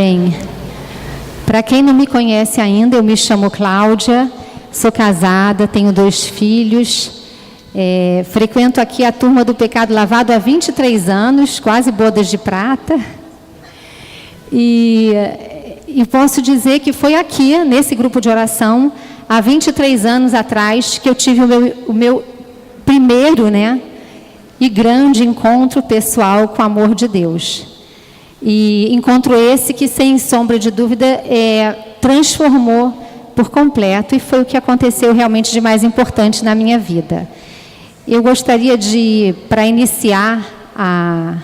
Bem, para quem não me conhece ainda, eu me chamo Cláudia, sou casada, tenho 2 filhos, frequento aqui a turma do Pecado Lavado há 23 anos, quase bodas de prata, e posso dizer que foi aqui, nesse grupo de oração, há 23 anos atrás, que eu tive o meu primeiro, e grande encontro pessoal com o amor de Deus. E encontro esse que, sem sombra de dúvida, transformou por completo, e foi o que aconteceu realmente de mais importante na minha vida. Eu gostaria de, para iniciar a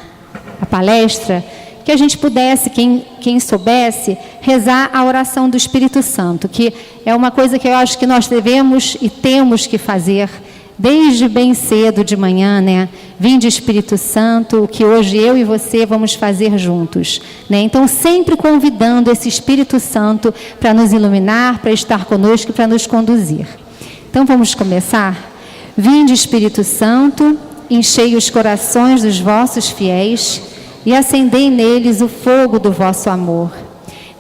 palestra, que a gente pudesse, quem soubesse, rezar a oração do Espírito Santo, que é uma coisa que eu acho que nós devemos e temos que fazer desde bem cedo de manhã, Vinde Espírito Santo, o que hoje eu e você vamos fazer juntos, Então, sempre convidando esse Espírito Santo para nos iluminar, para estar conosco e para nos conduzir. Então, vamos começar? Vinde Espírito Santo, enchei os corações dos vossos fiéis e acendei neles o fogo do vosso amor.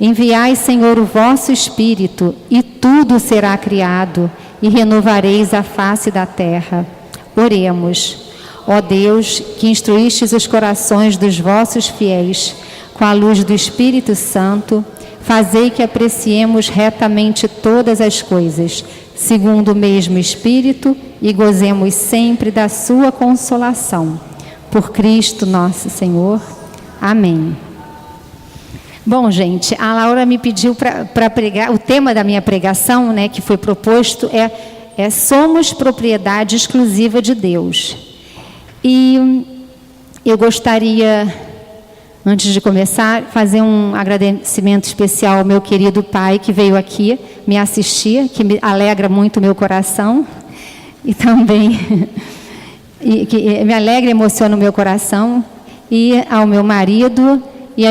Enviai, Senhor, o vosso Espírito, e tudo será criado, e renovareis a face da terra. Oremos. Ó Deus, que instruístes os corações dos vossos fiéis com a luz do Espírito Santo, fazei que apreciemos retamente todas as coisas, segundo o mesmo Espírito, e gozemos sempre da sua consolação. Por Cristo nosso Senhor. Amém. Bom, gente, a Laura me pediu para pregar, o tema da minha pregação, que foi proposto, é Somos Propriedade Exclusiva de Deus. E eu gostaria, antes de começar, fazer um agradecimento especial ao meu querido pai, que veio aqui me assistir, que me alegra muito o meu coração, e também que me alegra e emociona o meu coração, e ao meu marido, e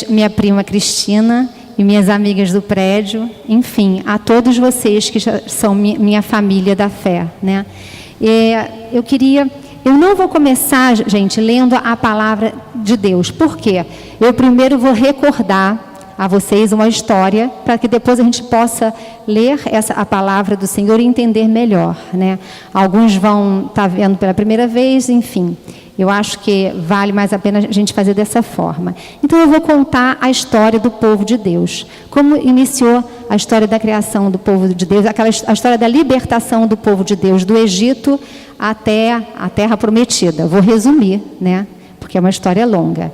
minha prima Cristina, e minhas amigas do prédio, enfim, a todos vocês que já são minha família da fé, Eu não vou começar, gente, lendo a palavra de Deus. Por quê? Eu primeiro vou recordar a vocês uma história, para que depois a gente possa ler a palavra do Senhor e entender melhor, Alguns vão estar vendo pela primeira vez, enfim. Eu acho que vale mais a pena a gente fazer dessa forma. Então, eu vou contar a história do povo de Deus. Como iniciou a história da criação do povo de Deus, a história da libertação do povo de Deus, do Egito até a Terra Prometida. Vou resumir, porque é uma história longa.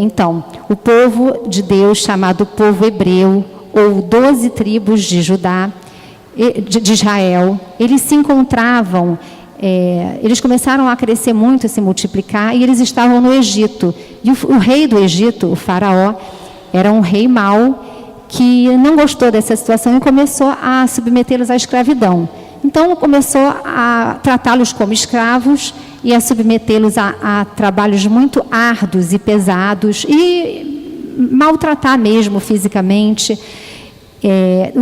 Então, o povo de Deus, chamado povo hebreu, ou 12 tribos de Judá, de Israel, eles se encontravam... eles começaram a crescer muito, a se multiplicar, e eles estavam no Egito. E o rei do Egito, o faraó, era um rei mau, que não gostou dessa situação e começou a submetê-los à escravidão. Então, começou a tratá-los como escravos e a submetê-los a trabalhos muito árduos e pesados, e maltratar mesmo fisicamente.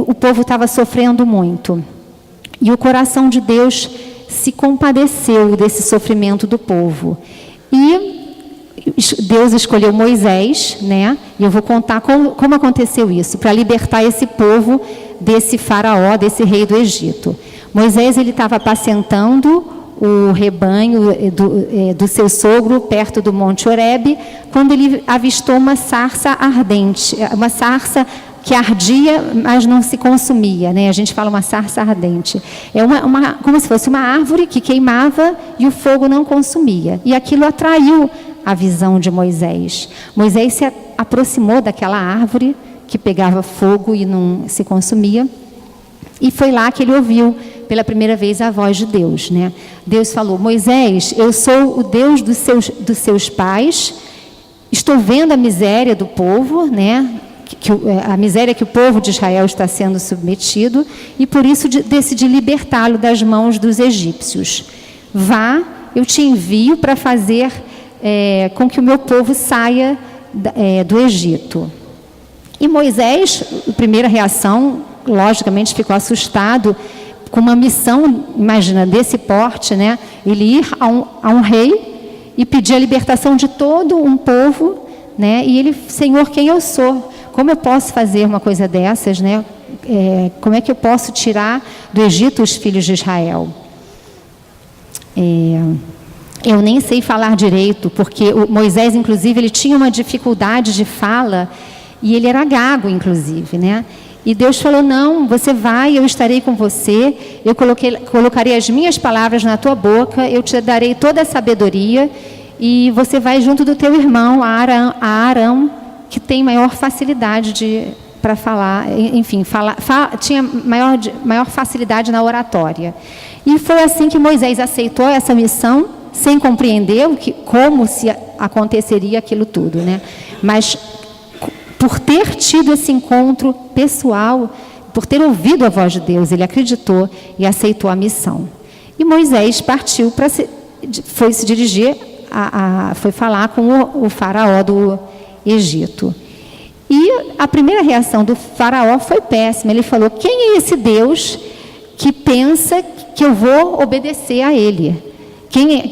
O povo estava sofrendo muito. E o coração de Deus se compadeceu desse sofrimento do povo. E Deus escolheu Moisés, E eu vou contar como aconteceu isso, para libertar esse povo desse faraó, desse rei do Egito. Moisés, ele estava apacentando o rebanho do seu sogro, perto do Monte Horebe, quando ele avistou uma sarça ardente, uma sarça que ardia, mas não se consumia, A gente fala uma sarça ardente. É como se fosse uma árvore que queimava e o fogo não consumia. E aquilo atraiu a visão de Moisés. Moisés se aproximou daquela árvore que pegava fogo e não se consumia. E foi lá que ele ouviu pela primeira vez a voz de Deus, Deus falou: Moisés, eu sou o Deus dos seus pais, estou vendo a miséria do povo, a miséria que o povo de Israel está sendo submetido, e por isso decidi libertá-lo das mãos dos egípcios. Vá, eu te envio para fazer com que o meu povo saia do Egito. E Moisés, a primeira reação, logicamente ficou assustado com uma missão, imagina, desse porte, Ele ir a um rei e pedir a libertação de todo um povo né? E ele, Senhor, quem eu sou? Como eu posso fazer uma coisa dessas, né? Como é que eu posso tirar do Egito os filhos de Israel? Eu nem sei falar direito, porque o Moisés, inclusive, ele tinha uma dificuldade de fala, e ele era gago, inclusive, né? E Deus falou, não, você vai, eu estarei com você, eu colocarei as minhas palavras na tua boca, eu te darei toda a sabedoria, e você vai junto do teu irmão, Arão, que tem maior facilidade para falar, enfim, tinha maior facilidade na oratória. E foi assim que Moisés aceitou essa missão, sem compreender como se aconteceria aquilo tudo, né? Mas por ter tido esse encontro pessoal, por ter ouvido a voz de Deus, ele acreditou e aceitou a missão. E Moisés partiu foi se dirigir, foi falar com o faraó do Egito. E a primeira reação do faraó foi péssima. Ele falou, quem é esse Deus que pensa que eu vou obedecer a ele?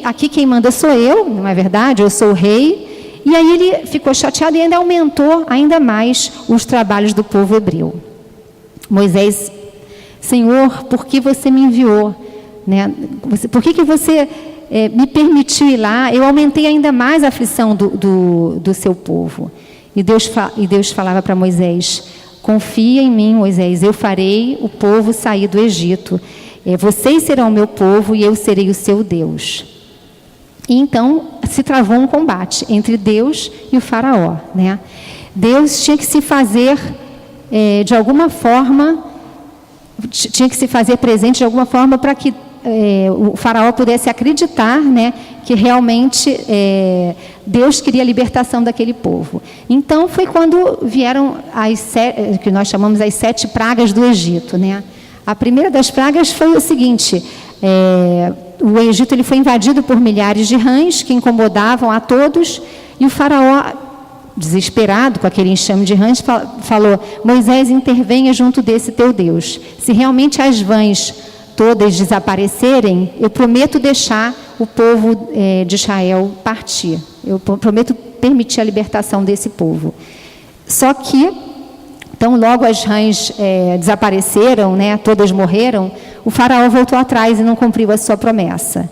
Aqui quem manda sou eu, não é verdade? Eu sou o rei. E aí ele ficou chateado e ainda aumentou ainda mais os trabalhos do povo hebreu. Moisés, Senhor, por que você me enviou? Né? Por que você me permitiu ir lá? Eu aumentei ainda mais a aflição do seu povo. E Deus falava para Moisés, confia em mim, Moisés, eu farei o povo sair do Egito. Vocês serão o meu povo e eu serei o seu Deus. E então se travou um combate entre Deus e o faraó, né? Deus tinha que se fazer de alguma forma, tinha que se fazer presente de alguma forma para que o faraó pudesse acreditar, né, que realmente Deus queria a libertação daquele povo. Então foi quando vieram que nós chamamos as 7 pragas do Egito, né? A primeira das pragas foi o seguinte: o Egito ele foi invadido por milhares de rãs que incomodavam a todos, e o faraó, desesperado com aquele enxame de rãs, falou, Moisés, intervenha junto desse teu Deus. Se realmente as rãs todas desaparecerem, eu prometo deixar o povo de Israel partir. Eu prometo permitir a libertação desse povo. Só que, então logo as rãs desapareceram, né, todas morreram, o faraó voltou atrás e não cumpriu a sua promessa.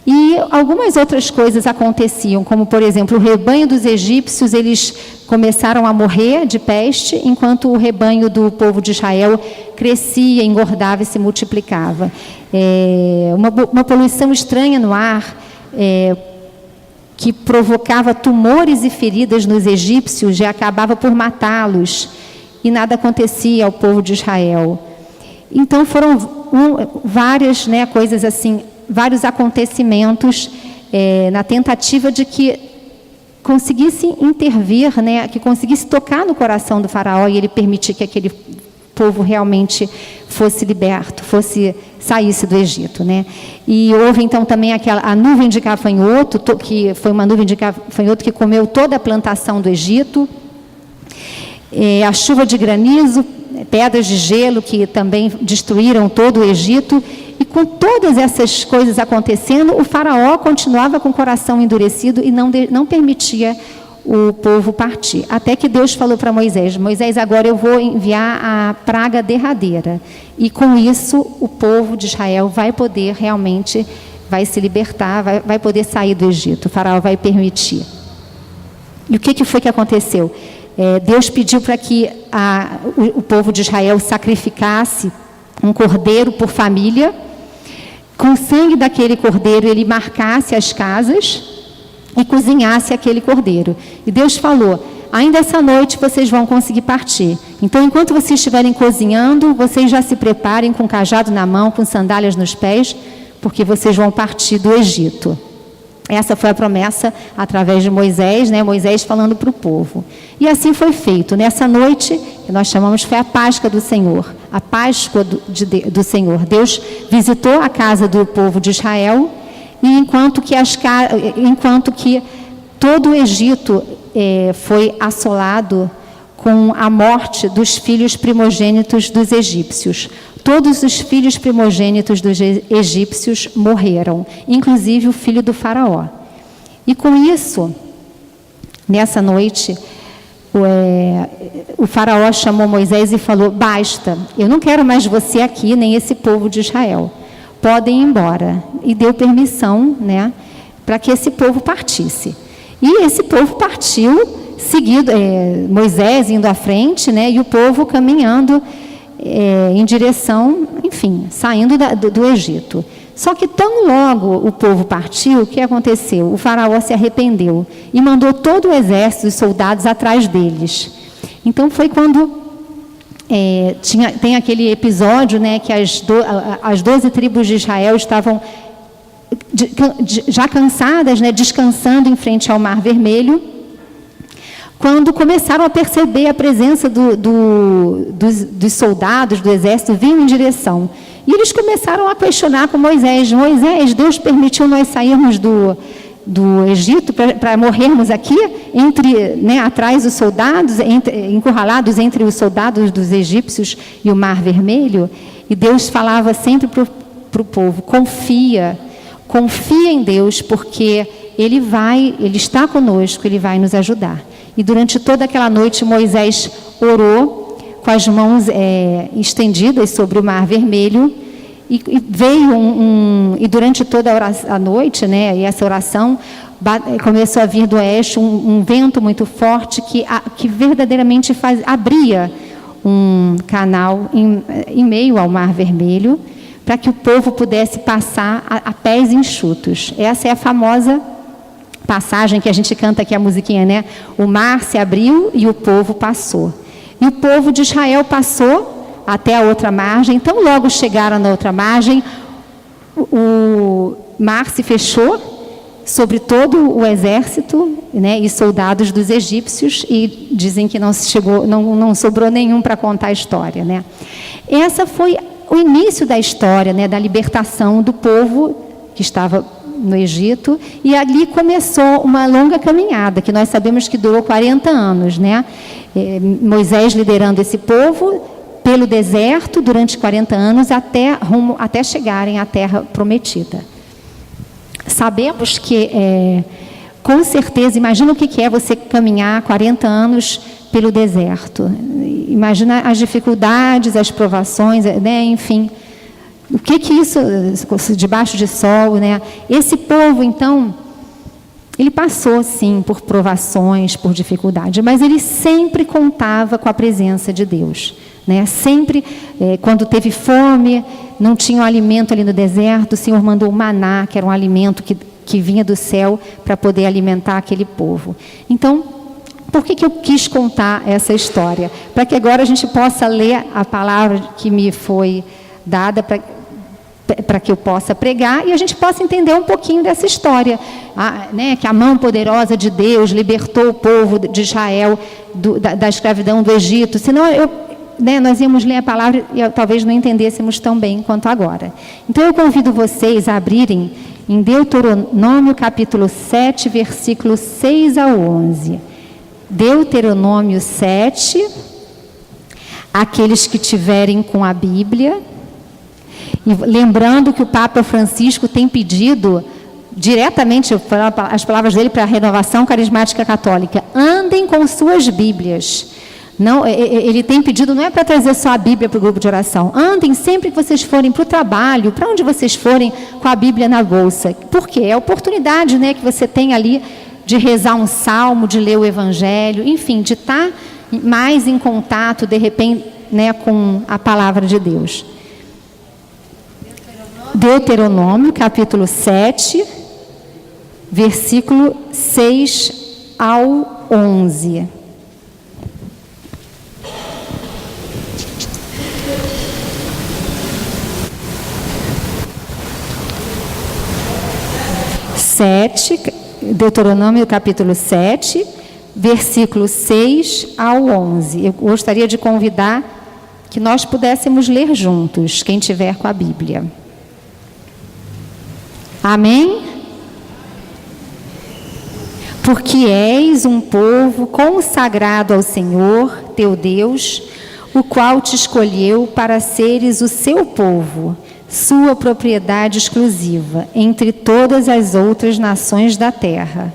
E algumas outras coisas aconteciam, como por exemplo, o rebanho dos egípcios, eles começaram a morrer de peste, enquanto o rebanho do povo de Israel crescia, engordava e se multiplicava. Uma poluição estranha no ar, que provocava tumores e feridas nos egípcios, já acabava por matá-los, e nada acontecia ao povo de Israel. Então foram várias, né, coisas assim, vários acontecimentos na tentativa de que conseguisse intervir, né, que conseguisse tocar no coração do faraó e ele permitir que aquele povo realmente fosse liberto, saísse do Egito, né? E houve então também a nuvem de gafanhoto, que foi uma nuvem de gafanhoto que comeu toda a plantação do Egito, a chuva de granizo, pedras de gelo que também destruíram todo o Egito. E com todas essas coisas acontecendo, o faraó continuava com o coração endurecido e não permitia o povo partir. Até que Deus falou para Moisés, Moisés, agora eu vou enviar a praga derradeira. E com isso, o povo de Israel vai poder realmente, vai se libertar, vai poder sair do Egito. O faraó vai permitir. E o que foi que aconteceu? Deus pediu para que o povo de Israel sacrificasse um cordeiro por família. Com o sangue daquele cordeiro, ele marcasse as casas e cozinhasse aquele cordeiro. E Deus falou, ainda essa noite vocês vão conseguir partir. Então, enquanto vocês estiverem cozinhando, vocês já se preparem com cajado na mão, com sandálias nos pés, porque vocês vão partir do Egito. Essa foi a promessa através de Moisés, né? Moisés falando para o povo. E assim foi feito. Nessa noite, que nós chamamos, foi a Páscoa do Senhor, a Páscoa do Senhor. Deus visitou a casa do povo de Israel, e enquanto que todo o Egito foi assolado com a morte dos filhos primogênitos dos egípcios. Todos os filhos primogênitos dos egípcios morreram, inclusive o filho do faraó. E com isso, Nessa noite, o faraó chamou Moisés e falou: basta, eu não quero mais você aqui, nem esse povo de Israel. Podem ir embora. E deu permissão, né, para que esse povo partisse. E esse povo partiu, seguido, Moisés indo à frente, né, e o povo caminhando em direção, enfim, saindo do Egito. Só que tão logo o povo partiu, o que aconteceu? O faraó se arrependeu e mandou todo o exército, os soldados, atrás deles. Então foi quando tem aquele episódio, né, que as 12 tribos de Israel estavam já cansadas, né, descansando em frente ao Mar Vermelho, quando começaram a perceber a presença dos soldados, do exército, vindo em direção. E eles começaram a questionar com Moisés: Moisés, Deus permitiu nós sairmos do Egito para morrermos aqui, atrás dos soldados, encurralados entre os soldados dos egípcios e o Mar Vermelho? E Deus falava sempre para o povo: confia em Deus, porque Ele está conosco, Ele vai nos ajudar. E durante toda aquela noite Moisés orou com as mãos estendidas sobre o Mar Vermelho, e veio e durante toda a noite, né, e essa oração, começou a vir do oeste um vento muito forte que verdadeiramente abria um canal em meio ao Mar Vermelho, para que o povo pudesse passar a pés enxutos. Essa é a famosa passagem que a gente canta aqui, a musiquinha, né? O mar se abriu e o povo passou. E o povo de Israel passou até a outra margem. Então, logo chegaram na outra margem, o mar se fechou sobre todo o exército, né, e soldados dos egípcios, e dizem que não sobrou nenhum para contar a história, né? Essa foi o início da história, né, da libertação do povo que estava no Egito, e ali começou uma longa caminhada, que nós sabemos que durou 40 anos, né? Moisés liderando esse povo pelo deserto durante 40 anos até chegarem à terra prometida. Sabemos que, com certeza, imagina o que é você caminhar 40 anos pelo deserto. Imagina as dificuldades, as provações, né? Enfim, o que isso, debaixo de sol, né? Esse povo, então, ele passou, sim, por provações, por dificuldades, mas ele sempre contava com a presença de Deus, né? Sempre, quando teve fome, não tinha um alimento ali no deserto, o Senhor mandou o maná, que era um alimento que vinha do céu para poder alimentar aquele povo. Então, por que eu quis contar essa história? Para que agora a gente possa ler a palavra que me foi dada para que eu possa pregar, e a gente possa entender um pouquinho dessa história, né, que a mão poderosa de Deus libertou o povo de Israel da escravidão do Egito. Senão nós íamos ler a palavra e talvez não entendêssemos tão bem quanto agora. Então eu convido vocês a abrirem em Deuteronômio capítulo 7, versículos 6 ao 11. Deuteronômio 7, aqueles que tiverem com a Bíblia. E lembrando que o Papa Francisco tem pedido diretamente, as palavras dele, para a Renovação Carismática Católica: andem com suas Bíblias. Não, ele tem pedido, não é para trazer só a Bíblia para o grupo de oração. Andem sempre que vocês forem para o trabalho, para onde vocês forem, com a Bíblia na bolsa. Por quê? É a oportunidade, né, que você tem ali de rezar um salmo, de ler o Evangelho, enfim, de estar mais em contato, de repente, né, com a palavra de Deus. Deuteronômio, capítulo 7, versículo 6 ao 11. Deuteronômio, capítulo 7, versículo 6 ao 11. Eu gostaria de convidar que nós pudéssemos ler juntos, quem tiver com a Bíblia. Amém? Porque és um povo consagrado ao Senhor, teu Deus, o qual te escolheu para seres o seu povo, sua propriedade exclusiva, entre todas as outras nações da terra.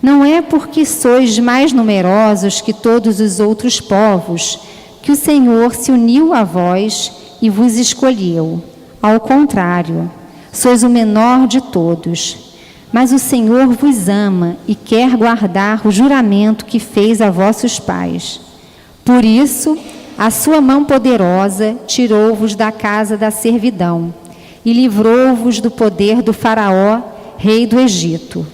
Não é porque sois mais numerosos que todos os outros povos que o Senhor se uniu a vós e vos escolheu. Ao contrário, sois o menor de todos. Mas o Senhor vos ama e quer guardar o juramento que fez a vossos pais. Por isso, a sua mão poderosa tirou-vos da casa da servidão e livrou-vos do poder do Faraó, rei do Egito.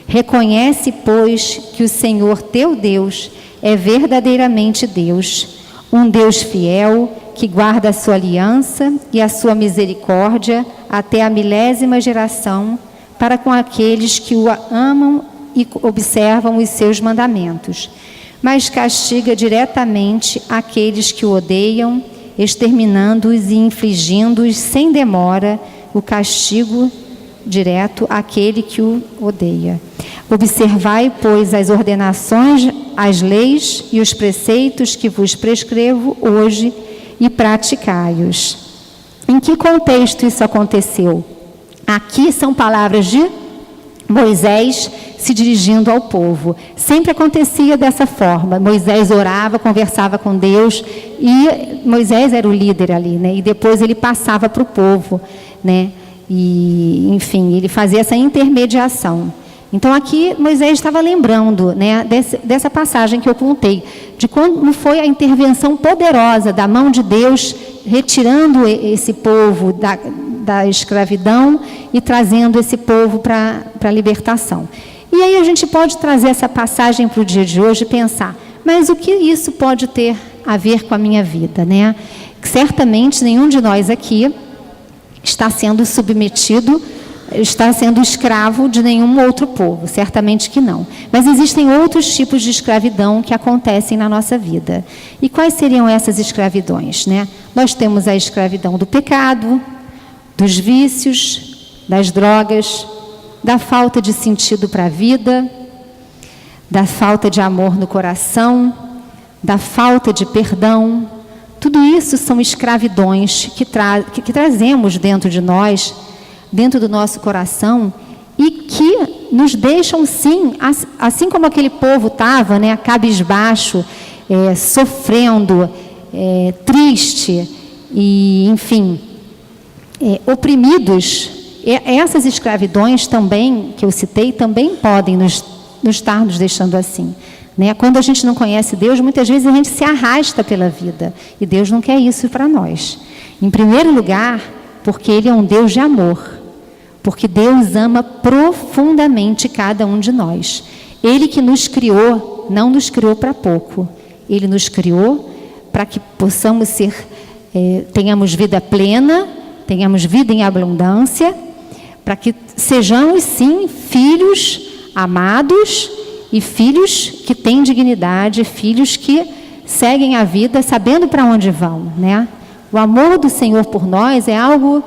Reconhece, pois, que o Senhor teu Deus é verdadeiramente Deus, um Deus fiel, que guarda a sua aliança e a sua misericórdia até a 1000ª geração, para com aqueles que o amam e observam os seus mandamentos, mas castiga diretamente aqueles que o odeiam, exterminando-os e infligindo-os sem demora o castigo direto àquele que o odeia. Observai, pois, as ordenações, as leis e os preceitos que vos prescrevo hoje e praticai-os. Em que contexto isso aconteceu? Aqui são palavras de Moisés se dirigindo ao povo. Sempre acontecia dessa forma. Moisés orava, conversava com Deus e Moisés era o líder ali, né? E depois ele passava para o povo, né? E, enfim, ele fazia essa intermediação. Então aqui Moisés estava lembrando, né, dessa passagem que eu contei, de como foi a intervenção poderosa da mão de Deus, retirando esse povo da escravidão e trazendo esse povo para a libertação. E aí a gente pode trazer essa passagem para o dia de hoje e pensar, mas o que isso pode ter a ver com a minha vida, né? Certamente nenhum de nós aqui está sendo submetido, está sendo escravo de nenhum outro povo, certamente que não. Mas existem outros tipos de escravidão que acontecem na nossa vida. E quais seriam essas escravidões, né? Nós temos a escravidão do pecado, dos vícios, das drogas, da falta de sentido para a vida, da falta de amor no coração, da falta de perdão. Tudo isso são escravidões que trazemos dentro de nós, dentro do nosso coração, e que nos deixam, sim, assim como aquele povo estava, né, cabisbaixo, sofrendo, triste, e, enfim, oprimidos. Essas escravidões também, que eu citei, também podem nos estar nos deixando assim, né? Quando a gente não conhece Deus, muitas vezes a gente se arrasta pela vida, e Deus não quer isso para nós. Em primeiro lugar, porque Ele é um Deus de amor. Porque Deus ama profundamente cada um de nós. Ele que nos criou, não nos criou para pouco. Ele nos criou para que possamos tenhamos vida plena, tenhamos vida em abundância, para que sejamos, sim, filhos amados e filhos que têm dignidade, filhos que seguem a vida sabendo para onde vão, né? O amor do Senhor por nós é algo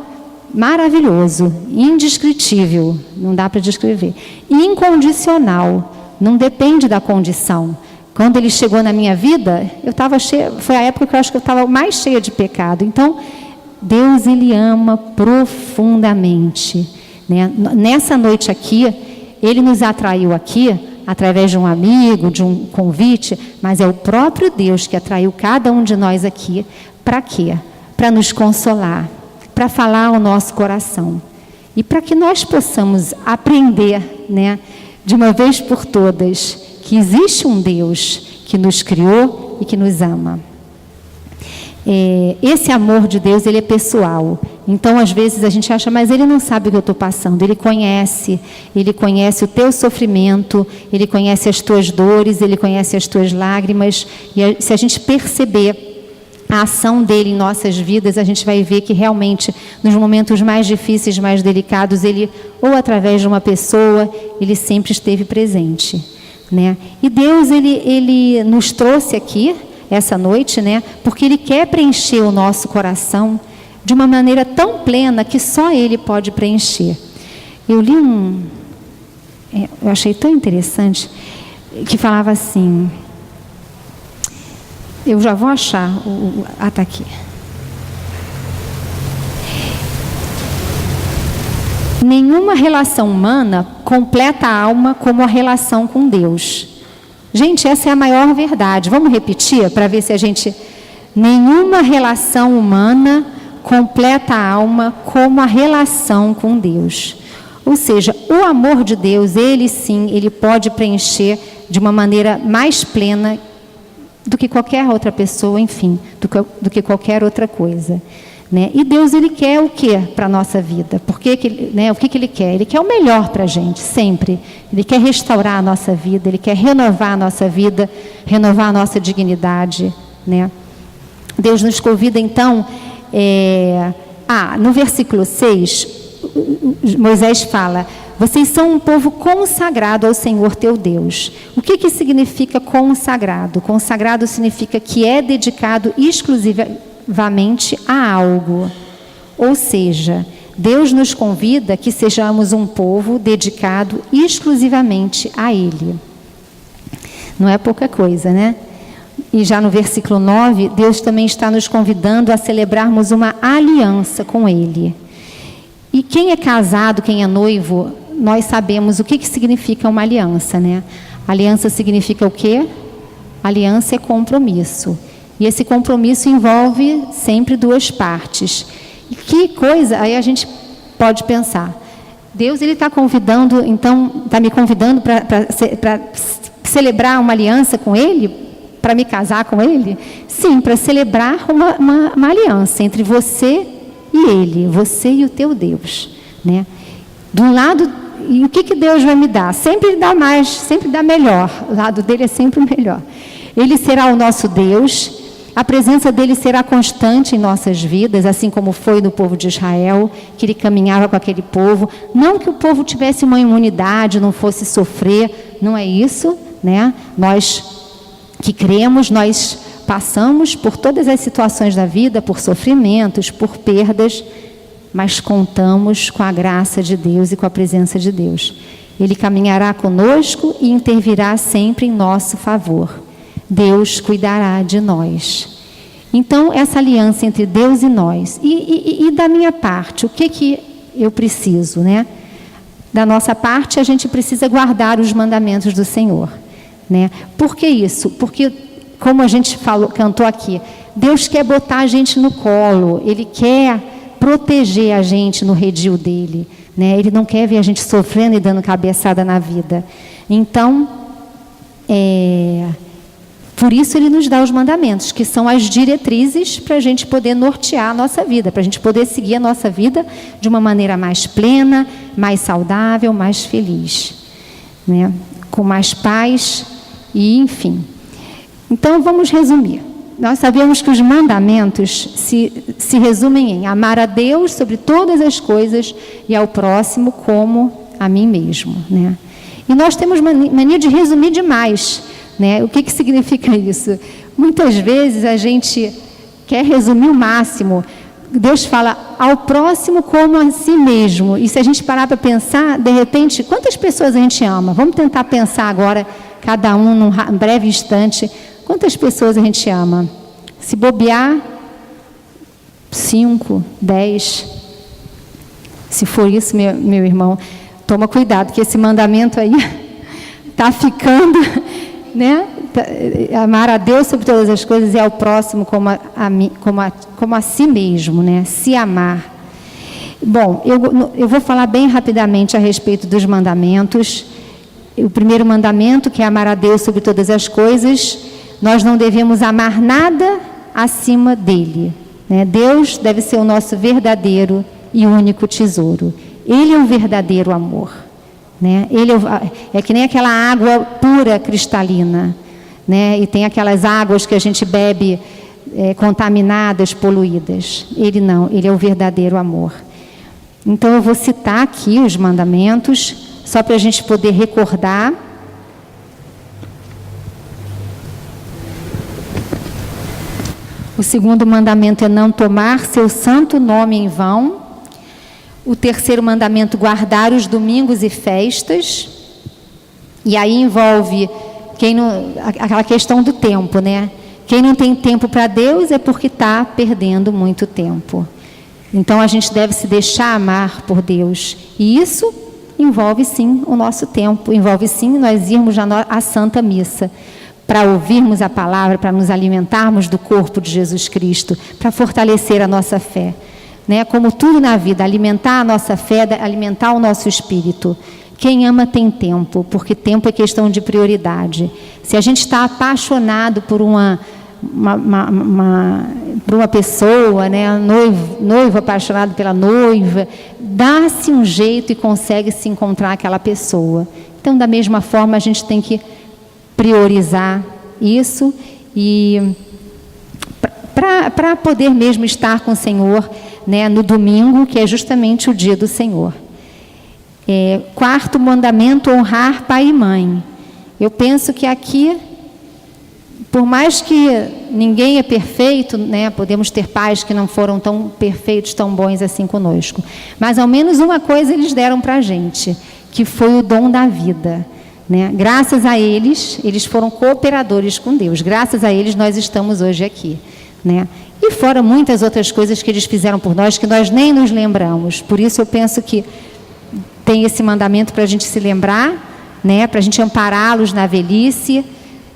maravilhoso, indescritível, não dá para descrever, incondicional, não depende da condição. Quando Ele chegou na minha vida, eu estava cheia, foi a época que eu acho que eu estava mais cheia de pecado. Então, Deus, Ele ama profundamente, né? Nessa noite aqui, Ele nos atraiu aqui, através de um amigo, de um convite, mas é o próprio Deus que atraiu cada um de nós aqui. Para quê? Para nos consolar, para falar ao nosso coração e para que nós possamos aprender, né, de uma vez por todas, que existe um Deus que nos criou e que nos ama. Esse amor de Deus, ele é pessoal. Então, às vezes a gente acha, mas Ele não sabe o que eu estou passando. Ele conhece o teu sofrimento, Ele conhece as tuas dores, Ele conhece as tuas lágrimas. E se a gente perceber a ação dele em nossas vidas, a gente vai ver que realmente, nos momentos mais difíceis, mais delicados, Ele, ou através de uma pessoa, Ele sempre esteve presente, né? E Deus, Ele nos trouxe aqui, essa noite, né? Porque Ele quer preencher o nosso coração de uma maneira tão plena que só Ele pode preencher. Eu li eu achei tão interessante, que falava assim... Eu já vou achar. Está aqui. Nenhuma relação humana completa a alma como a relação com Deus. Gente, essa é a maior verdade. Vamos repetir para ver se a gente... Nenhuma relação humana completa a alma como a relação com Deus. Ou seja, o amor de Deus, ele sim, ele pode preencher de uma maneira mais plena do que qualquer outra pessoa, enfim, do que qualquer outra coisa. Né? E Deus, ele quer o que para a nossa vida? O que ele quer? Ele quer o melhor para a gente, sempre. Ele quer restaurar a nossa vida, ele quer renovar a nossa vida, renovar a nossa dignidade. Né? Deus nos convida, então, no versículo 6, Moisés fala: vocês são um povo consagrado ao Senhor teu Deus. O que significa consagrado? Consagrado significa que é dedicado exclusivamente a algo. Ou seja, Deus nos convida que sejamos um povo dedicado exclusivamente a Ele. Não é pouca coisa, né? E já no versículo 9, Deus também está nos convidando a celebrarmos uma aliança com Ele. E quem é casado, quem é noivo, nós sabemos o que significa uma aliança, né? Aliança significa o quê? Aliança é compromisso. E esse compromisso envolve sempre duas partes. E que coisa, aí a gente pode pensar, Deus, ele está convidando, então, está me convidando para celebrar uma aliança com Ele? Para me casar com Ele? Sim, para celebrar uma aliança entre você e Ele, você e o teu Deus. Né? De um lado, e o que Deus vai me dar? Sempre dá mais, sempre dá melhor. O lado dele é sempre o melhor. Ele será o nosso Deus. A presença dele será constante em nossas vidas, assim como foi no povo de Israel, que ele caminhava com aquele povo. Não que o povo tivesse uma imunidade, não fosse sofrer, não é isso, né? Nós que cremos, nós passamos por todas as situações da vida, por sofrimentos, por perdas, mas contamos com a graça de Deus e com a presença de Deus. Ele caminhará conosco e intervirá sempre em nosso favor. Deus cuidará de nós. Então, essa aliança entre Deus e nós. E da minha parte, o que eu preciso, né? Da nossa parte, a gente precisa guardar os mandamentos do Senhor. Né? Por que isso? Porque, como a gente cantou aqui, Deus quer botar a gente no colo. Ele quer proteger a gente no redil dele. Né? Ele não quer ver a gente sofrendo e dando cabeçada na vida. Então, por isso ele nos dá os mandamentos, que são as diretrizes para a gente poder nortear a nossa vida, para a gente poder seguir a nossa vida de uma maneira mais plena, mais saudável, mais feliz, né? Com mais paz e enfim. Então vamos resumir. Nós sabemos que os mandamentos se resumem em amar a Deus sobre todas as coisas e ao próximo como a mim mesmo, né? E nós temos mania de resumir demais. Né? O que significa isso? Muitas vezes a gente quer resumir o máximo. Deus fala ao próximo como a si mesmo. E se a gente parar para pensar, de repente, quantas pessoas a gente ama? Vamos tentar pensar agora, cada um num breve instante, quantas pessoas a gente ama? Se bobear, 5, 10. Se for isso, meu irmão, toma cuidado, que esse mandamento aí está ficando... Né? Amar a Deus sobre todas as coisas e ao próximo como a si mesmo, né? Se amar. Bom, eu vou falar bem rapidamente a respeito dos mandamentos. O primeiro mandamento, que é amar a Deus sobre todas as coisas, nós não devemos amar nada acima dele. Né? Deus deve ser o nosso verdadeiro e único tesouro. Ele é o verdadeiro amor. Né? Ele é que nem aquela água pura, cristalina, né? E tem aquelas águas que a gente bebe contaminadas, poluídas. Ele não, ele é o verdadeiro amor. Então eu vou citar aqui os mandamentos, só para a gente poder recordar. O segundo mandamento é não tomar seu santo nome em vão. O terceiro mandamento, guardar os domingos e festas. E aí envolve aquela questão do tempo, né? Quem não tem tempo para Deus é porque está perdendo muito tempo. Então a gente deve se deixar amar por Deus. E isso envolve sim o nosso tempo, envolve sim nós irmos à Santa Missa, para ouvirmos a palavra, para nos alimentarmos do corpo de Jesus Cristo, para fortalecer a nossa fé. Né? Como tudo na vida, alimentar a nossa fé, alimentar o nosso espírito. Quem ama tem tempo, porque tempo é questão de prioridade. Se a gente está apaixonado por uma pessoa, né? Noivo apaixonado pela noiva, dá-se um jeito e consegue se encontrar aquela pessoa. Então, da mesma forma, a gente tem que priorizar isso e para poder mesmo estar com o Senhor, né, no domingo, que é justamente o dia do Senhor. Quarto mandamento, honrar pai e mãe. Eu penso que aqui, por mais que ninguém é perfeito, né, podemos ter pais que não foram tão perfeitos, tão bons assim conosco, mas ao menos uma coisa eles deram para a gente, que foi o dom da vida. Né? Graças a eles, eles foram cooperadores com Deus. Graças a eles, nós estamos hoje aqui. Né? E fora muitas outras coisas que eles fizeram por nós, que nós nem nos lembramos. Por isso eu penso que tem esse mandamento para a gente se lembrar, né? Para a gente ampará-los na velhice,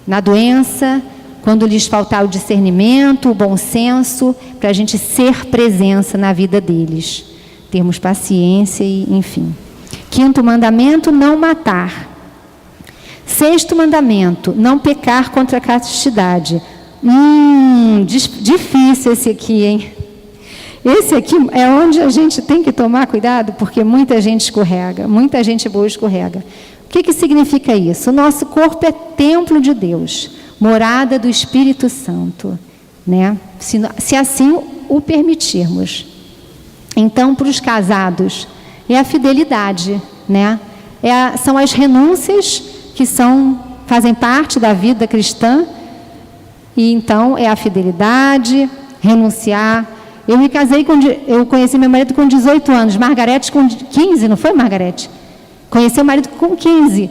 na doença, quando lhes faltar o discernimento, o bom senso, para a gente ser presença na vida deles. Termos paciência e, enfim. Quinto mandamento, não matar. Sexto mandamento, não pecar contra a castidade. Difícil esse aqui, hein? Esse aqui é onde a gente tem que tomar cuidado, porque muita gente escorrega, muita gente boa escorrega. O que significa isso? O nosso corpo é templo de Deus, morada do Espírito Santo, né? Se assim o permitirmos. Então, para os casados, é a fidelidade, né? São as renúncias que fazem parte da vida cristã, e então é a fidelidade, renunciar. Eu conheci meu marido com 18 anos, Margarete com 15, não foi, Margarete? Conheci o marido com 15.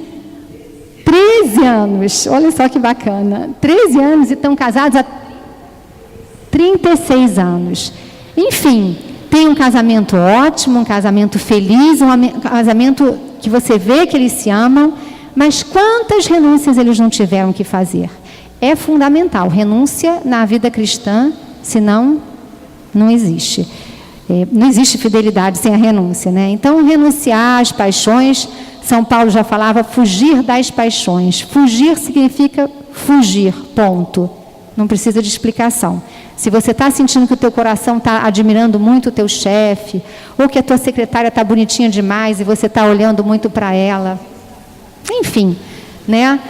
13 anos, olha só que bacana. 13 anos e estão casados há 36 anos. Enfim, tem um casamento ótimo, um casamento feliz, um casamento que você vê que eles se amam, mas quantas renúncias eles não tiveram que fazer? É fundamental, renúncia na vida cristã, senão não existe. Não existe fidelidade sem a renúncia, né? Então, renunciar às paixões, São Paulo já falava, fugir das paixões. Fugir significa fugir, ponto. Não precisa de explicação. Se você está sentindo que o teu coração está admirando muito o teu chefe, ou que a tua secretária está bonitinha demais e você está olhando muito para ela, enfim, né?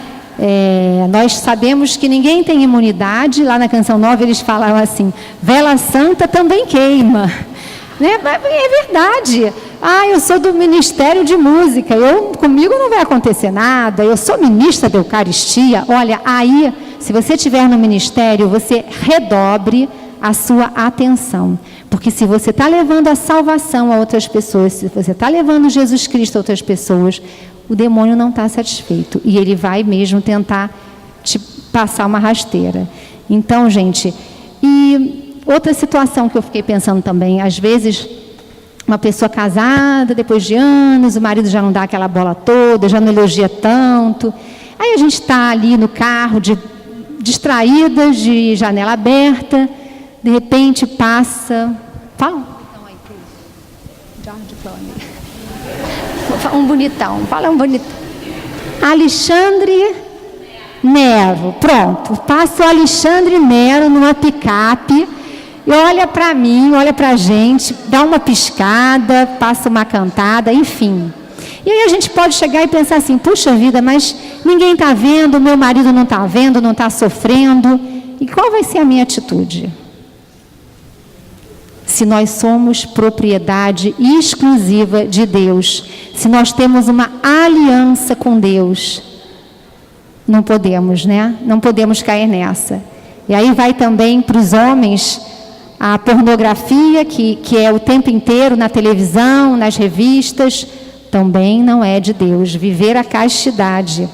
Nós sabemos que ninguém tem imunidade. Lá na Canção Nova eles falavam assim, vela santa também queima, né? Mas é verdade. Eu sou do Ministério de Música, comigo não vai acontecer nada, eu sou ministra da Eucaristia. Olha, aí, se você estiver no ministério, você redobre a sua atenção, porque se você está levando a salvação a outras pessoas, se você está levando Jesus Cristo a outras pessoas, o demônio não está satisfeito, e ele vai mesmo tentar te passar uma rasteira. Então, gente, e outra situação que eu fiquei pensando também, às vezes, uma pessoa casada, depois de anos, o marido já não dá aquela bola toda, já não elogia tanto, aí a gente está ali no carro, distraídas, de janela aberta, de repente passa... Fala um bonitão, fala um bonitão. Alexandre Nero, pronto. Passa o Alexandre Nero numa picape e olha para mim, olha para a gente, dá uma piscada, passa uma cantada, enfim. E aí a gente pode chegar e pensar assim, puxa vida, mas ninguém está vendo, meu marido não está vendo, não está sofrendo. E qual vai ser a minha atitude? Se nós somos propriedade exclusiva de Deus, se nós temos uma aliança com Deus, não podemos, né? Não podemos cair nessa. E aí vai também para os homens a pornografia, que é o tempo inteiro na televisão, nas revistas, também não é de Deus. Viver a castidade.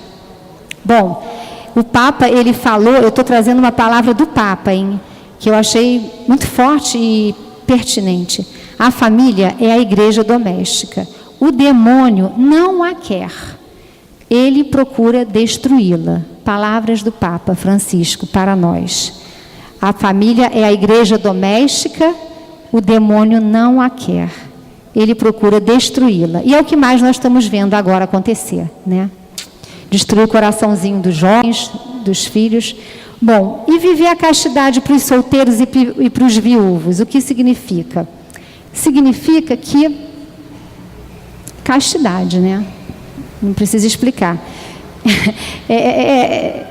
Bom, o Papa, ele falou, eu estou trazendo uma palavra do Papa, hein, que eu achei muito forte e pertinente. A família é a igreja doméstica. O demônio não a quer. Ele procura destruí-la. Palavras do Papa Francisco para nós. A família é a igreja doméstica, o demônio não a quer. Ele procura destruí-la. E é o que mais nós estamos vendo agora acontecer, né? Destruir o coraçãozinho dos jovens, dos filhos. Bom, e viver a castidade para os solteiros e para os viúvos, o que significa? Significa que castidade, né? Não precisa explicar. É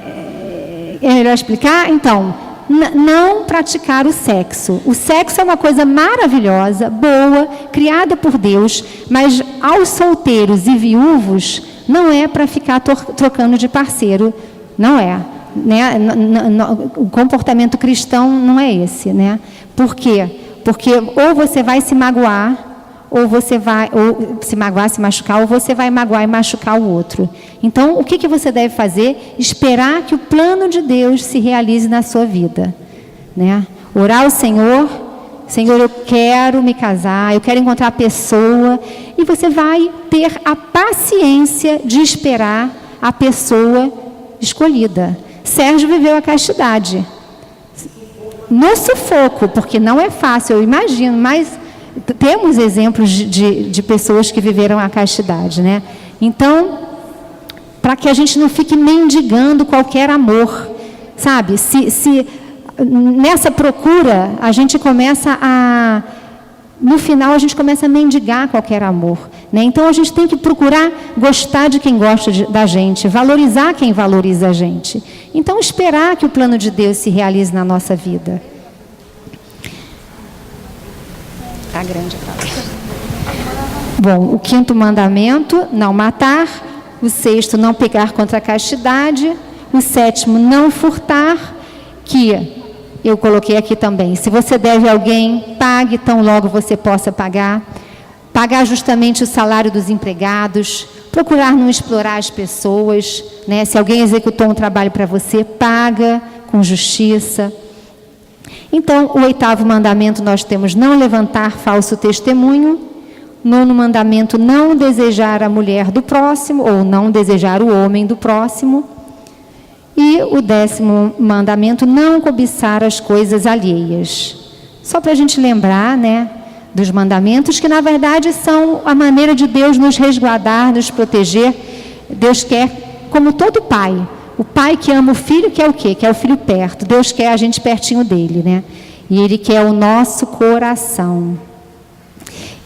melhor explicar? Então, não praticar o sexo. O sexo é uma coisa maravilhosa, boa, criada por Deus, mas aos solteiros e viúvos não é para ficar trocando de parceiro, não é. Né? O comportamento cristão não é esse, né? Por quê? Porque ou você vai se magoar, ou você vai se magoar, se machucar, ou você vai magoar e machucar o outro. Então, o que você deve fazer? Esperar que o plano de Deus se realize na sua vida, né? Orar ao Senhor, Senhor, eu quero me casar, eu quero encontrar a pessoa, e você vai ter a paciência de esperar a pessoa escolhida. Sérgio viveu a castidade no sufoco, porque não é fácil, eu imagino, mas temos exemplos de pessoas que viveram a castidade, né? Então, para que a gente não fique mendigando qualquer amor, sabe? Se nessa procura, a gente começa a... No final, a gente começa a mendigar qualquer amor, né? Então, a gente tem que procurar gostar de quem gosta da gente, valorizar quem valoriza a gente. Então, esperar que o plano de Deus se realize na nossa vida. Tá grande a Bom, o 5º mandamento, não matar. O 6º, não pecar contra a castidade. O 7º, não furtar, que eu coloquei aqui também. Se você deve a alguém, pague tão logo você possa pagar. Pagar justamente o salário dos empregados. Procurar não explorar as pessoas, né? Se alguém executou um trabalho para você, paga com justiça. Então, o 8º mandamento nós temos não levantar falso testemunho. 9º mandamento, não desejar a mulher do próximo, ou não desejar o homem do próximo. E o 10º mandamento, não cobiçar as coisas alheias. Só para a gente lembrar, né, dos mandamentos, que na verdade são a maneira de Deus nos resguardar, nos proteger. Deus quer, como todo pai, o pai que ama o filho quer o quê? Quer o filho perto. Deus quer a gente pertinho dele, né? E Ele quer o nosso coração.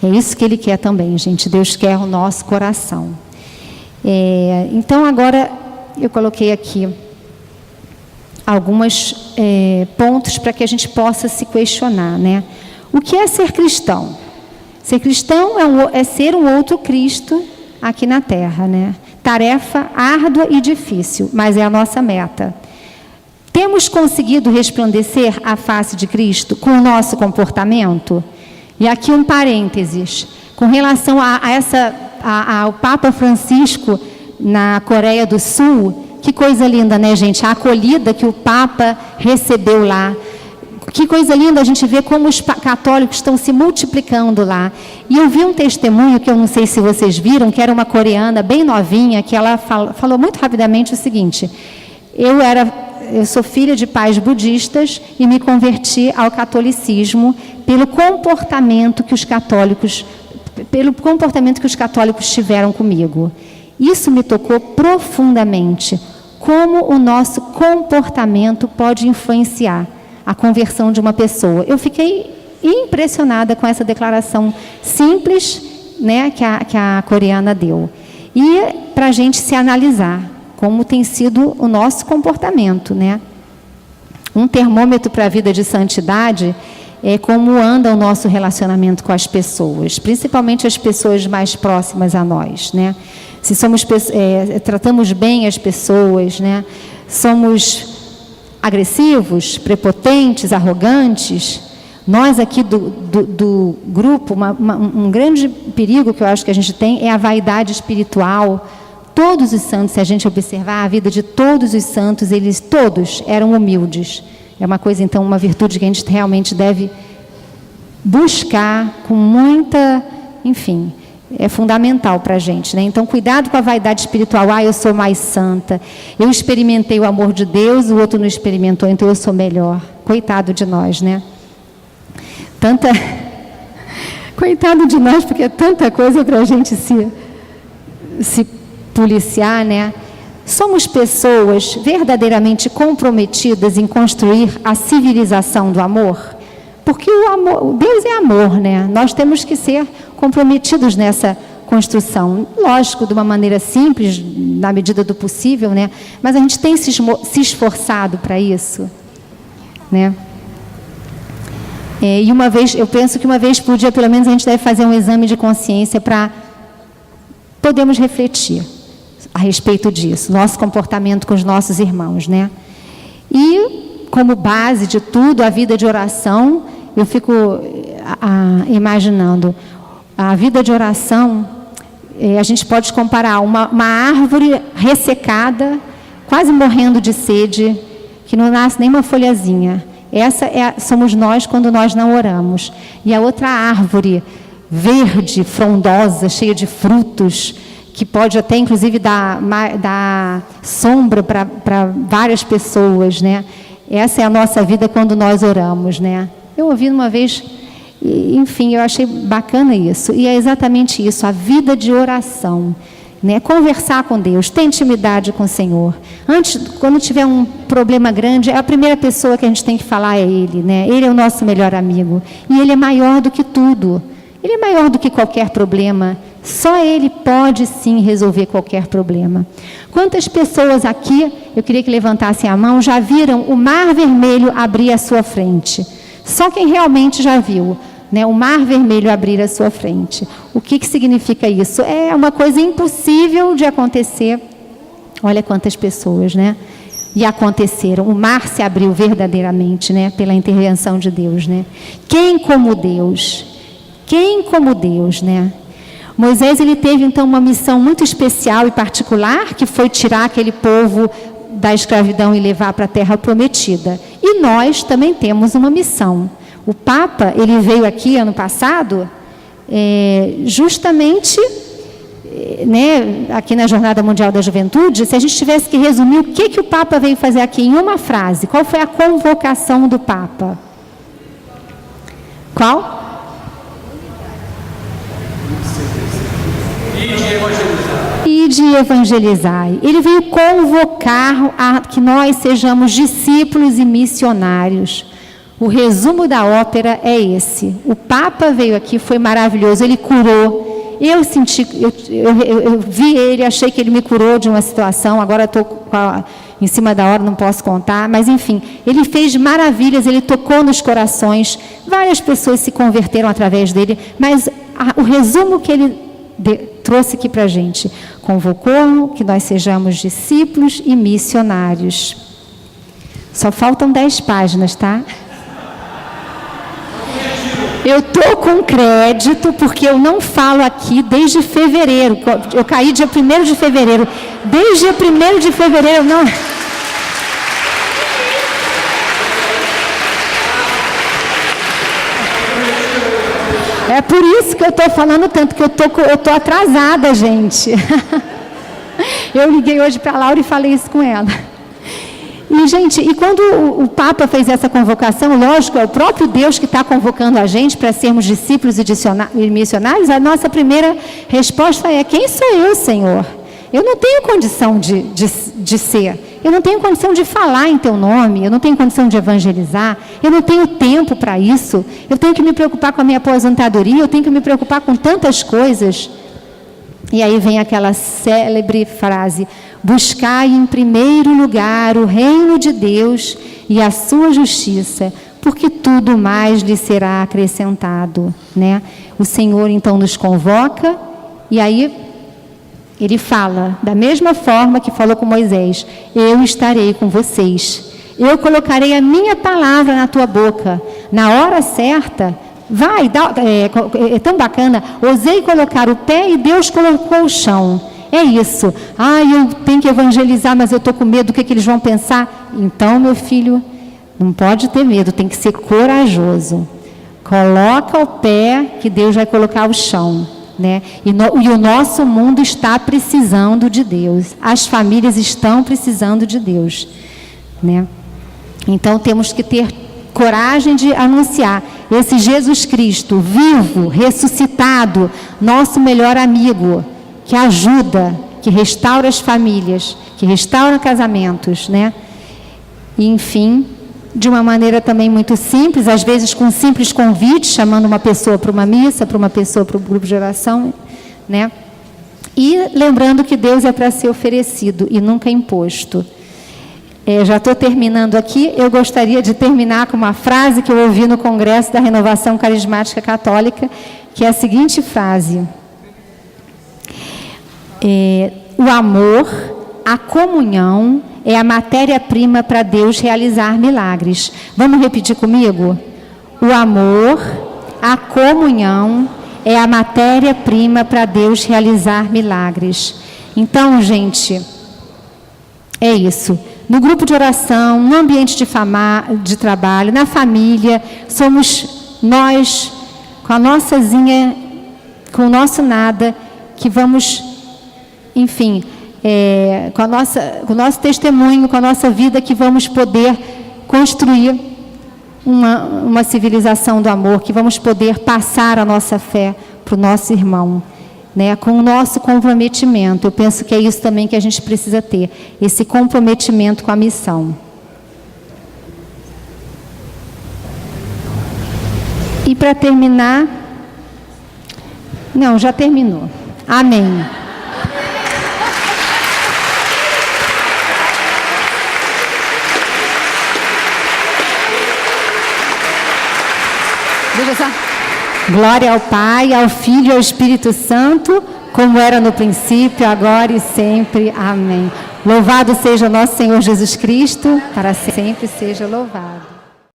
É isso que Ele quer também, gente. Deus quer o nosso coração. Então, agora, eu coloquei aqui alguns pontos para que a gente possa se questionar, né? O que é ser cristão? Ser cristão é ser um outro Cristo aqui na Terra, né? Tarefa árdua e difícil, mas é a nossa meta. Temos conseguido resplandecer a face de Cristo com o nosso comportamento? E aqui um parênteses, com relação ao Papa Francisco na Coreia do Sul, que coisa linda, né, gente? A acolhida que o Papa recebeu lá. Que coisa linda a gente vê como os católicos estão se multiplicando lá. E eu vi um testemunho, que eu não sei se vocês viram, que era uma coreana bem novinha, que ela falou muito rapidamente o seguinte: eu sou filha de pais budistas e me converti ao catolicismo pelo comportamento que os católicos tiveram comigo. Isso me tocou profundamente. Como o nosso comportamento pode influenciar a conversão de uma pessoa. Eu fiquei impressionada com essa declaração simples, né, que a coreana deu. E para a gente se analisar como tem sido o nosso comportamento, né? Um termômetro para a vida de santidade é como anda o nosso relacionamento com as pessoas, principalmente as pessoas mais próximas a nós, né? Se tratamos bem as pessoas, né? Somos agressivos, prepotentes, arrogantes. Nós aqui do grupo, um grande perigo que eu acho que a gente tem é a vaidade espiritual. Todos os santos, se a gente observar a vida de todos os santos, eles todos eram humildes. É uma coisa, então, uma virtude que a gente realmente deve buscar com muita, enfim, é fundamental para a gente, né? Então, cuidado com a vaidade espiritual. Eu sou mais santa, eu experimentei o amor de Deus, o outro não experimentou, então eu sou melhor. Coitado de nós, né? Coitado de nós, porque é tanta coisa para a gente se policiar, né? Somos pessoas verdadeiramente comprometidas em construir a civilização do amor? Porque o amor, Deus é amor, né? Nós temos que ser comprometidos nessa construção. Lógico, de uma maneira simples, na medida do possível, né? Mas a gente tem se esforçado para isso, né? E eu penso que uma vez por dia, pelo menos, a gente deve fazer um exame de consciência para podermos refletir a respeito disso, nosso comportamento com os nossos irmãos, né? E, como base de tudo, a vida de oração, eu fico imaginando, a vida de oração, a gente pode comparar uma árvore ressecada, quase morrendo de sede, que não nasce nem uma folhazinha. Somos nós quando nós não oramos. E a outra árvore verde, frondosa, cheia de frutos, que pode até, inclusive, dar sombra para várias pessoas, né? Essa é a nossa vida quando nós oramos, né? Eu ouvi uma vez, enfim, eu achei bacana isso. E é exatamente isso, a vida de oração, né? Conversar com Deus, ter intimidade com o Senhor. Antes, quando tiver um problema grande, a primeira pessoa que a gente tem que falar é Ele, né? Ele é o nosso melhor amigo. E Ele é maior do que tudo. Ele é maior do que qualquer problema. Só Ele pode, sim, resolver qualquer problema. Quantas pessoas aqui, eu queria que levantassem a mão, já viram o Mar Vermelho abrir à sua frente? Só quem realmente já viu, né, o Mar Vermelho abrir à sua frente. O que significa isso? É uma coisa impossível de acontecer. Olha quantas pessoas, né? E aconteceram. O mar se abriu verdadeiramente, né? Pela intervenção de Deus, né? Quem como Deus? Quem como Deus, né? Moisés, ele teve então uma missão muito especial e particular, que foi tirar aquele povo da escravidão e levar para a terra prometida. E nós também temos uma missão. O Papa, ele veio aqui ano passado, justamente, né, aqui na Jornada Mundial da Juventude. Se a gente tivesse que resumir o que o Papa veio fazer aqui em uma frase, qual foi a convocação do Papa? Qual? Ide e evangelizai. Ele veio convocar a que nós sejamos discípulos e missionários. O resumo da ópera é esse. O Papa veio aqui, foi maravilhoso, ele curou. Eu vi ele, achei que ele me curou de uma situação, agora estou em cima da hora, não posso contar, mas enfim, ele fez maravilhas, ele tocou nos corações, várias pessoas se converteram através dele, mas o resumo que ele trouxe aqui para a gente, convocou que nós sejamos discípulos e missionários. Só faltam 10 páginas, tá? Eu estou com crédito, porque eu não falo aqui desde fevereiro. Eu caí dia 1º de fevereiro. Desde dia 1º de fevereiro, não... É por isso que eu estou falando tanto, que eu estou atrasada, gente. Eu liguei hoje para a Laura e falei isso com ela. E, gente, quando o Papa fez essa convocação, lógico, é o próprio Deus que está convocando a gente para sermos discípulos e missionários, a nossa primeira resposta é: quem sou eu, Senhor? Eu não tenho condição de ser, eu não tenho condição de falar em teu nome, eu não tenho condição de evangelizar, eu não tenho tempo para isso, eu tenho que me preocupar com a minha aposentadoria, eu tenho que me preocupar com tantas coisas. E aí vem aquela célebre frase: buscai em primeiro lugar o reino de Deus e a sua justiça, porque tudo mais lhe será acrescentado, né? O Senhor então nos convoca, e aí Ele fala, da mesma forma que falou com Moisés: eu estarei com vocês, eu colocarei a minha palavra na tua boca, na hora certa. Vai, é tão bacana, ousei colocar o pé e Deus colocou o chão. É isso. Eu tenho que evangelizar, mas eu estou com medo do que eles vão pensar. Então, meu filho, não pode ter medo, tem que ser corajoso. Coloca o pé que Deus vai colocar o chão, né? E o nosso mundo está precisando de Deus. As famílias estão precisando de Deus, né? Então temos que ter coragem de anunciar esse Jesus Cristo vivo, ressuscitado, nosso melhor amigo, que ajuda, que restaura as famílias, que restaura casamentos, né? E, enfim, de uma maneira também muito simples, às vezes com um simples convite, chamando uma pessoa para uma missa, para uma pessoa para o grupo de oração, né? E lembrando que Deus é para ser oferecido e nunca imposto. Já estou terminando aqui, eu gostaria de terminar com uma frase que eu ouvi no Congresso da Renovação Carismática Católica, que é a seguinte frase: o amor, a comunhão é a matéria-prima para Deus realizar milagres. Vamos repetir comigo? O amor, a comunhão é a matéria-prima para Deus realizar milagres. Então, gente, é isso. No grupo de oração, no ambiente de trabalho, na família, somos nós, com a nossazinha, com o nosso nada, que vamos, enfim, com o nosso testemunho, com a nossa vida, que vamos poder construir uma civilização do amor, que vamos poder passar a nossa fé para o nosso irmão, né, com o nosso comprometimento. Eu penso que é isso também que a gente precisa ter, esse comprometimento com a missão. E para terminar, não, já terminou. Amém. Deixa eu só. Glória ao Pai, ao Filho e ao Espírito Santo, como era no princípio, agora e sempre. Amém. Louvado seja o nosso Senhor Jesus Cristo, para sempre seja louvado.